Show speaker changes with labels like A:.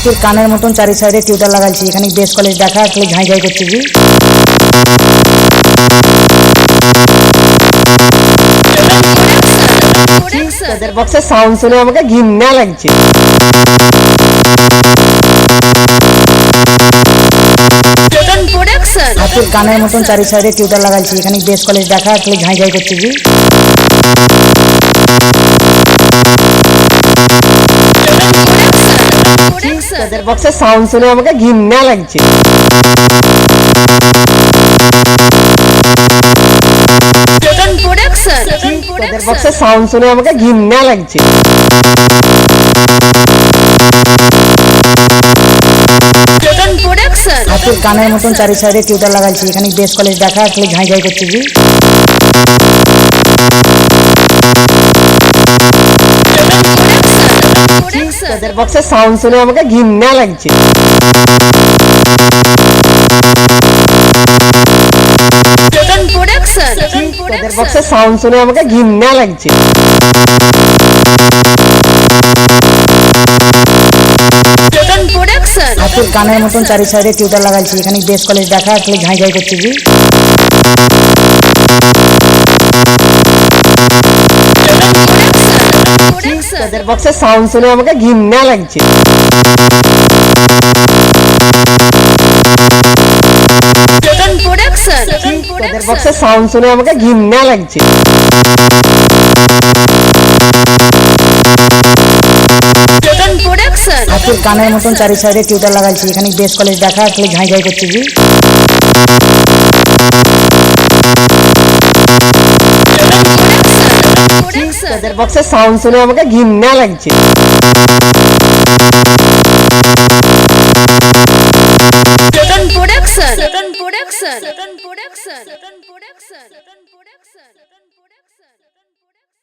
A: হাতির কানের মতন চারি সাইডে টিউটার লাগাইছি, এখানে বেস কলেজ দেখা খালি ঝাঁই ঝাঁই করছে জি।
B: তাদের বক্সের সাউন্ড শুনে আমাকে ঘৃণা লাগছে।
A: হাতির কানের মতন চারি সাইডে টিউটার লাগাইছি, এখানে বেস কলেজ দেখা খালি ঝাঁই ঝাঁই করছে জি।
B: তাদের বক্সের সাউন্ড শুনে আমাকে ঘৃণা লাগছে। তাদের বক্সের সাউন্ড শুনে আমাকে ঘৃণা লাগছে।
A: হাতির কানের মতন চারি সাইডে টিউটার লাগাইছি, এখানে বেস কলেজ দেখা খালি ঝাঁই ঝাঁই করছে জি।
B: তাদের বক্সের সাউন্ড শুনে আমাকে ঘৃণা লাগছে। তাদের বক্সের সাউন্ড শুনে আমাকে ঘৃণা লাগছে।
A: হাতির কানের মতন চারি সাইডে টিউটার লাগাইছি, এখানে বেস কলেজ দেখা খালি ঝাঁই ঝাঁই করছে জি।
B: তাদের বক্সের সাউন্ড শুনে আমাকে ঘৃণা লাগছে। তাদের বক্সের সাউন্ড শুনে আমাকে ঘৃণা লাগছে।
A: হাতির কানের মতন চারি সাইডে টিউটার লাগাইছি, এখানে বেস কলেজ দেখা খালি ঝাঁই ঝাঁই করছে জি।
B: তাদের বক্সের সাউন্ড শুনে আমাকে ঘৃণা লাগছে।
C: Production.